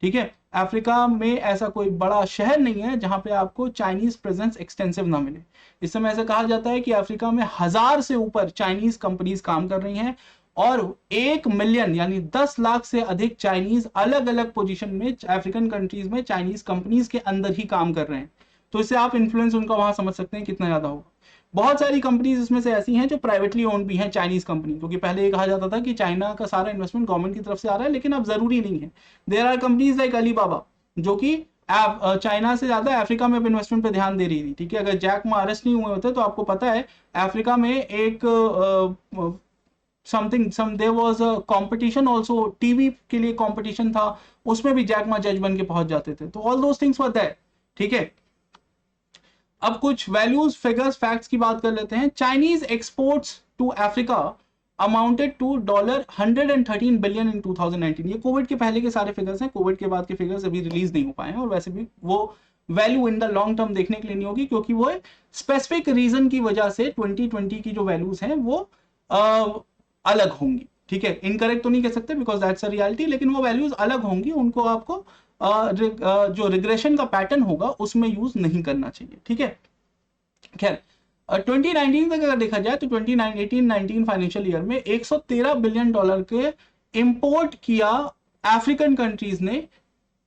ठीक है। अफ्रीका में ऐसा कोई बड़ा शहर नहीं है जहां पे आपको चाइनीज प्रेजेंस एक्सटेंसिव ना मिले। इस समय ऐसा कहा जाता है कि अफ्रीका में 1000 से ऊपर चाइनीज कंपनीज काम कर रही हैं और 1 मिलियन यानी 10 लाख से अधिक चाइनीज अलग अलग पोजीशन में अफ्रीकन कंट्रीज में चाइनीज कंपनीज के अंदर ही काम कर रहे हैं। तो इससे आप इन्फ्लुएंस उनका वहां समझ सकते हैं कितना ज्यादा होगा। बहुत सारी कंपनीज इसमें से ऐसी हैं जो प्राइवेटली ओन्ड भी हैं, चाइनीज कंपनी, क्योंकि पहले ये कहा जाता था कि चाइना का सारा इन्वेस्टमेंट गवर्नमेंट की तरफ से आ रहा है, लेकिन अब जरूरी नहीं है। There are companies like Alibaba जो कि चाइना से ज्यादा अफ्रीका में इन्वेस्टमेंट पे ध्यान दे रही थी, ठीक है। अगर जैक मा अरेस्ट नहीं हुए होते तो आपको पता है अफ्रीका में एक there was a competition also, TV के लिए कंपटीशन था, उसमें भी जैक मा जज बन के पहुंच जाते थे। तो all those things were there, ठीक है। अब कुछ वैल्यूज, फिगर्स, फैक्ट्स की बात कर लेते हैं। Chinese exports to Africa amounted to $113 billion in 2019। ये कोविड के पहले के सारे फिगर्स हैं, कोविड के बाद के फिगर्स अभी रिलीज नहीं हो पाए हैं, और वैसे भी वो value in the long term देखने के लिए नहीं होगी, क्योंकि वो स्पेसिफिक रीजन की वजह से 2020 की जो वैल्यूज हैं वो अलग होंगी, ठीक है। इनकरेक्ट तो नहीं कह सकते बिकॉज दैट्स अ रियलिटी, लेकिन वो वैल्यूज अलग होंगी, उनको आपको जो रिग्रेशन का पैटर्न होगा उसमें यूज नहीं करना चाहिए, ठीक है। खैर 2019 तक अगर देखा जाए तो 2018-19 फाइनेंशियल ईयर में $113 बिलियन के इंपोर्ट किया अफ्रीकन कंट्रीज ने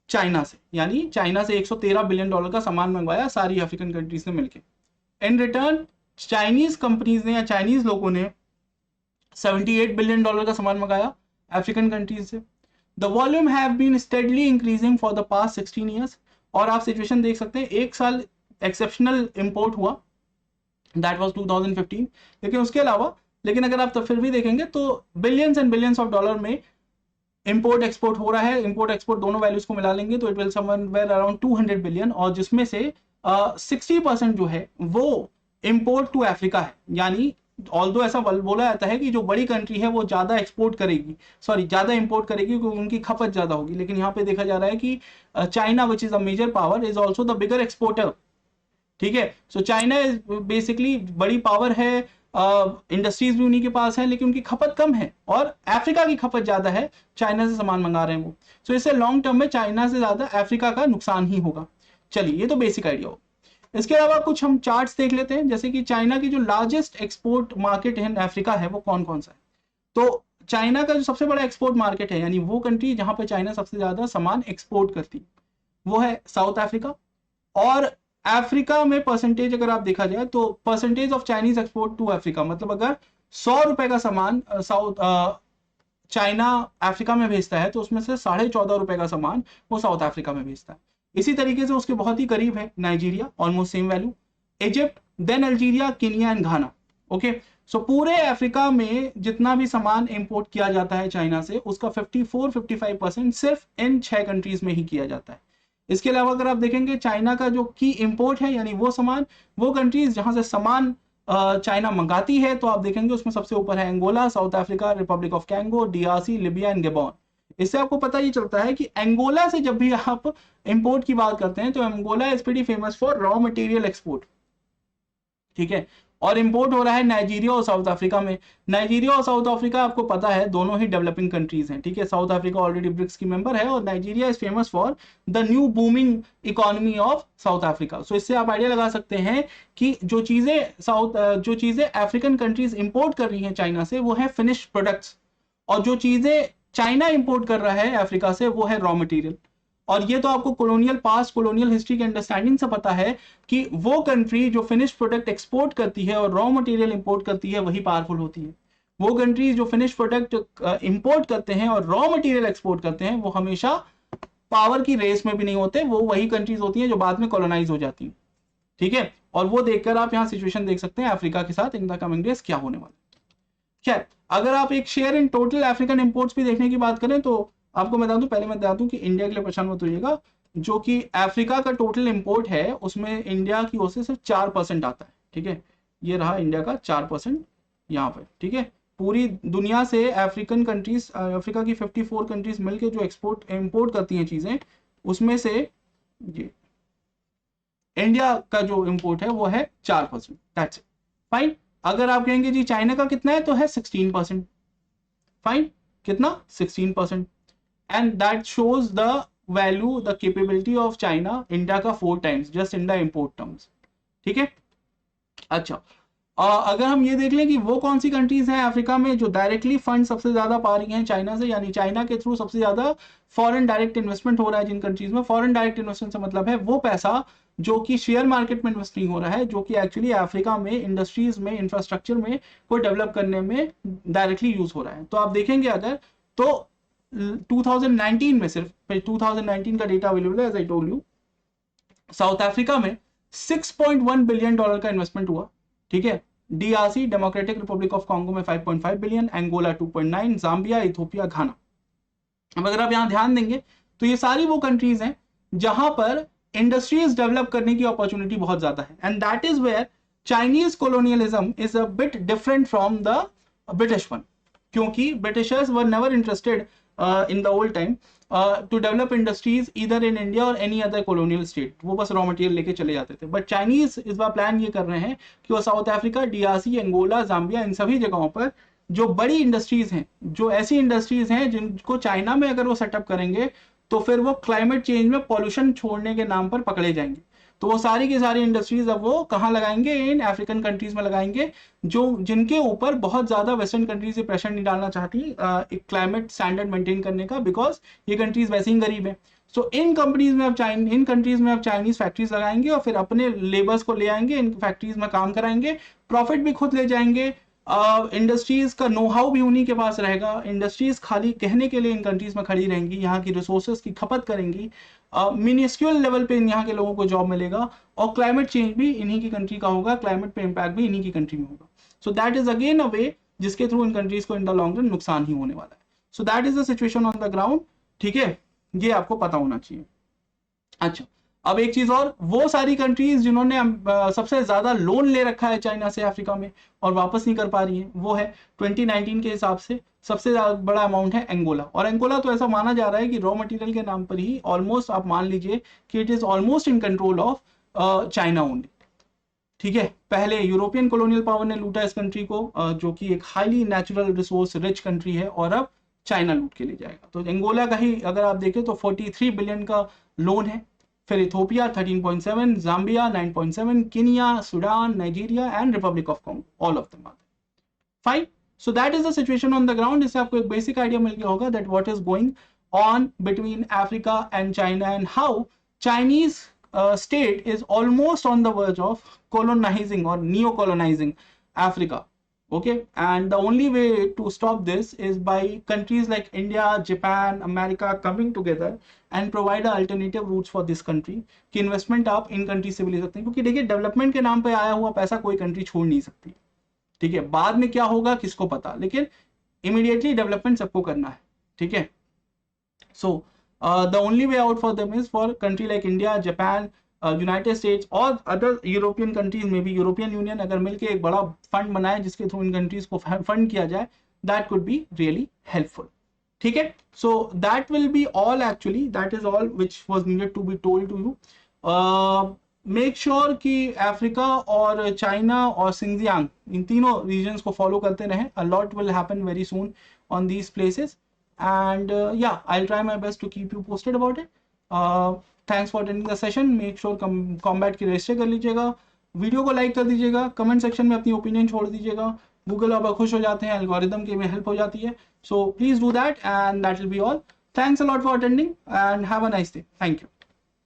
चाइना से, यानी चाइना से $113 बिलियन का सामान मंगवाया सारी अफ्रीकन कंट्रीज ने मिलकर। इन रिटर्न चाइनीज कंपनीज ने या चाइनीज लोगों ने $78 बिलियन का सामान मंगाया अफ्रीकन कंट्रीज से। The volume have been steadily increasing for the past 16 years, और आप सिचुएशन देख सकते हैं, एक साल एक्सेप्शनल इंपोर्ट हुआ, दैट वाज 2015, लेकिन उसके अलावा, लेकिन अगर आप तो फिर भी देखेंगे तो billions and billions of dollar में इंपोर्ट एक्सपोर्ट हो रहा है। इंपोर्ट एक्सपोर्ट दोनों वैल्यूज को मिला लेंगे तो it will somewhere around 200 billion, और जिसमें से 60% जो है वो इंपोर्ट टू अफ्रीका है। यानी ऑल्दो ऐसा बोला जाता है कि जो बड़ी कंट्री है वो ज्यादा एक्सपोर्ट करेगी, सॉरी ज्यादा इंपोर्ट करेगी क्योंकि उनकी खपत ज्यादा होगी, लेकिन यहाँ पे देखा जा रहा है कि China which is a major power is also the bigger exporter, ठीक है। सो चाइना इज बेसिकली बड़ी पावर है, इंडस्ट्रीज भी उन्हीं के पास है, लेकिन उनकी खपत कम है, और अफ्रीका की खपत ज्यादा है, चाइना से सामान मंगा रहे हैं वो। सो इससे लॉन्ग टर्म में चाइना से ज्यादा अफ्रीका का नुकसान ही होगा। चलिए, ये तो बेसिक आइडिया हो। इसके अलावा कुछ हम चार्ट्स देख लेते हैं, जैसे कि चाइना की जो लार्जेस्ट एक्सपोर्ट मार्केट है अफ्रीका है वो कौन कौन सा है। तो चाइना का जो सबसे बड़ा एक्सपोर्ट मार्केट है, यानी वो कंट्री जहां पर चाइना सबसे ज्यादा सामान एक्सपोर्ट करती है, वो है साउथ अफ्रीका। और अफ्रीका में परसेंटेज अगर आप देखा जाए तो percentage of Chinese export to Africa, मतलब अगर 100 रुपए का सामान चाइना अफ्रीका में भेजता है तो उसमें से 14.5 रुपए का सामान वो साउथ अफ्रीका में भेजता है। इसी तरीके से उसके बहुत ही करीब है Nigeria, almost same value, Egypt, then Algeria, Kenya and Ghana, okay. So पूरे अफ्रीका में जितना भी सामान इंपोर्ट किया जाता है चाइना से, उसका 54-55% सिर्फ इन 6 कंट्रीज में ही किया जाता है। इसके अलावा अगर आप देखेंगे चाइना का जो की इंपोर्ट है, यानी वो सामान, वो कंट्रीज जहां से सामान चाइना मंगाती है, तो आप देखेंगे उसमें सबसे ऊपर है Angola, South Africa, Republic of Congo, DRC, Libya and Gabon. इससे आपको पता ही चलता है कि अंगोला से जब भी आप इंपोर्ट की बात करते हैं तो Angola is pretty famous for raw material export, ठीक है। और इंपोर्ट हो रहा है नाइजीरिया और साउथ अफ्रीका में। नाइजीरिया और साउथ अफ्रीका आपको पता है दोनों ही डेवलपिंग कंट्रीज हैं, ठीक है। साउथ अफ्रीका ऑलरेडी ब्रिक्स की मेंबर है और Nigeria is famous for the new booming economy of South Africa. So इससे आप आइडिया लगा सकते हैं कि जो चीजें अफ्रीकन कंट्रीज इंपोर्ट कर रही हैं चाइना से वो है फिनिश्ड प्रोडक्ट्स, और जो चीजें चाइना इंपोर्ट कर रहा है अफ्रीका से वो है रॉ मटेरियल। और ये तो आपको कॉलोनियल पास्ट, कॉलोनियल हिस्ट्री के अंडरस्टैंडिंग से पता है कि वो कंट्री जो फिनिश प्रोडक्ट एक्सपोर्ट करती है और रॉ मटेरियल इंपोर्ट करती है वही पावरफुल होती है। वो कंट्रीज जो फिनिश प्रोडक्ट इंपोर्ट करते हैं और रॉ मटेरियल एक्सपोर्ट करते हैं वो हमेशा पावर की रेस में भी नहीं होते, वो वही कंट्रीज होती हैं जो बाद में कॉलोनाइज हो जाती हैं, ठीक है। और वो देखकर आप यहाँ सिचुएशन देख सकते हैं अफ्रीका के साथ इन द कमिंग डेज क्या होने वाला है। खैर, अगर आप एक share in total African imports भी देखने की बात करें तो आपको मैं बता दूं, पहले मैं बता दूं कि इंडिया के लिए परेशान मत होइएगा, जो कि अफ्रीका का टोटल इंपोर्ट है उसमें इंडिया की ओर से सिर्फ 4% आता है, ठीक है। ये रहा इंडिया का 4% यहाँ पर, ठीक है। पूरी दुनिया से अफ्रीकन कंट्रीज, अफ्रीका की 54 कंट्रीज मिलकर जो एक्सपोर्ट इंपोर्ट करती हैं चीजें, उसमें से ये इंडिया का जो इंपोर्ट है वो है 4%, दैट्स इट, फाइन। अगर आप कहेंगे जी चाइना का कितना है तो है 16%, फाइन, कितना 16%, and that shows the value, the capability of China, India का 4 times just in the import terms, ठीक है। अच्छा, अगर हम ये देख लें कि वो कौन सी कंट्रीज हैं अफ्रीका में जो डायरेक्टली फंड सबसे ज्यादा पा रही हैं चाइना से, यानी चाइना के थ्रू सबसे ज्यादा फॉरेन डायरेक्ट इन्वेस्टमेंट हो रहा है जिन कंट्रीज में। फॉरेन डायरेक्ट इन्वेस्टमेंट से मतलब है वो पैसा जो कि शेयर मार्केट में इन्वेस्ट नहीं हो रहा है, जो कि एक्चुअली अफ्रीका में इंडस्ट्रीज में, इंफ्रास्ट्रक्चर में को डेवलप करने में डायरेक्टली यूज हो रहा है। तो आप देखेंगे अगर तो 2019 में, सिर्फ 2019 का डेटा अवेलेबल है as I told you, South Africa में $6.1 बिलियन का इन्वेस्टमेंट हुआ, ठीक है। DRC, Democratic Republic of Congo में 5.5 billion, Angola 2.9, Zambia, Ethiopia, Ghana. अब अगर आप यहां ध्यान देंगे तो ये सारी वो कंट्रीज हैं जहां पर इंडस्ट्रीज डेवलप करने की अपॉर्चुनिटी बहुत ज्यादा है, and that is where Chinese colonialism is a bit different from the British one, क्योंकि Britishers were never interested in the old time to develop industries either in India or any other colonial state, वो बस रॉ मटेरियल लेके चले जाते थे। बट चाइनीज इस बार प्लान ये कर रहे हैं कि वो South Africa, DRC, Angola, Zambia, इन सभी जगहों पर जो बड़ी इंडस्ट्रीज हैं, जो ऐसी इंडस्ट्रीज हैं जिनको चाइना में अगर वो सेटअप करेंगे तो फिर वो क्लाइमेट चेंज में पॉल्यूशन छोड़ने के नाम पर पकड़े जाएंगे। तो वो सारी की सारी इंडस्ट्रीज अब वो कहाँ लगाएंगे, इन अफ्रीकन कंट्रीज में लगाएंगे, जो जिनके ऊपर बहुत ज्यादा वेस्टर्न कंट्रीज से प्रेशर नहीं डालना चाहती एक क्लाइमेट स्टैंडर्ड मेंटेन करने का, बिकॉज ये कंट्रीज वैसे ही गरीब है। सो इन कंपनीज में अब इन कंट्रीज में अब चाइनीज फैक्ट्रीज लगाएंगे और फिर अपने लेबर्स को ले आएंगे, इन फैक्ट्रीज में काम कराएंगे, प्रॉफिट भी खुद ले जाएंगे, इंडस्ट्रीज का नो हाउ भी उन्हीं के पास रहेगा। इंडस्ट्रीज खाली कहने के लिए इन कंट्रीज में खड़ी रहेंगी, यहाँ की रिसोर्सेज की खपत करेंगी, मिनिस्क्यूल लेवल पे यहाँ के लोगों को जॉब मिलेगा, और क्लाइमेट चेंज भी इन्हीं की कंट्री का होगा, क्लाइमेट पे इम्पैक्ट भी इन्हीं की कंट्री में होगा। So that is again a way जिसके थ्रू इन कंट्रीज को इन द लॉन्ग रन नुकसान ही होने वाला है। सो that is the situation on the ground, ठीक है, ये आपको पता होना चाहिए। अच्छा, अब एक चीज और, वो सारी कंट्रीज जिन्होंने सबसे ज्यादा लोन ले रखा है चाइना से अफ्रीका में और वापस नहीं कर पा रही है, वो है 2019 के हिसाब से सबसे बड़ा अमाउंट है अंगोला। और अंगोला तो ऐसा माना जा रहा है कि रॉ मटेरियल के नाम पर ही ऑलमोस्ट आप मान लीजिए कि it is almost in control of China only, ठीक है। पहले यूरोपियन कॉलोनियल पावर ने लूटा इस कंट्री को, जो कि एक highly natural resource rich country है, और अब चाइना लूट के ले जाएगा। तो अंगोला का ही अगर आप देखें तो 43 बिलियन का लोन है, फिर Ethiopia 13.7, Zambia 9.7, Kenya, Sudan, Nigeria and Republic of Congo, all of them are fine. So that is the situation on the ground. इससे आपको एक बेसिक आइडिया मिल गया होगा that what is going on between Africa and China, and how Chinese state is almost on the verge of colonizing or neo-colonizing Africa. Okay, and the only way to stop this is by countries like India, Japan, America coming together and provide alternative routes for this country कि इन्वेस्टमेंट आप इन कंट्री से भी ले सकते हैं, क्योंकि देखिए डेवलपमेंट के नाम पे आया हुआ पैसा कोई कंट्री छोड़ नहीं सकती, ठीक है। बाद में क्या होगा किसको पता, लेकिन इमीडिएटली डेवलपमेंट सबको करना है, ठीक है। सो the only way out for them is for country like India, Japan, United States और other European countries में भी, यूरोपियन यूनियन अगर मिलके एक बड़ा फंड बनाए जिसके थ्रू इन कंट्रीज को फंड किया जाए, that could be really helpful, ठीक है। So that will be all actually, that is all which was needed to be told to you. Make sure कि अफ्रीका और चाइना और सिंजियांग इन तीनों रीजन्स को फॉलो करते रहें. A lot will happen very soon on these places and yeah I will try my best to keep you posted about it. Thanks for attending the session. Make sure combat की रजिस्टर कर लीजिएगा, वीडियो को लाइक कर दीजिएगा, कमेंट सेक्शन में अपनी ओपिनियन छोड़ दीजिएगा. गूगल अब खुश हो जाते हैं, एल्गोरिदम की में हेल्प हो जाती है. So please do that and that will be all. Thanks a lot for attending and have a nice day. Thank you.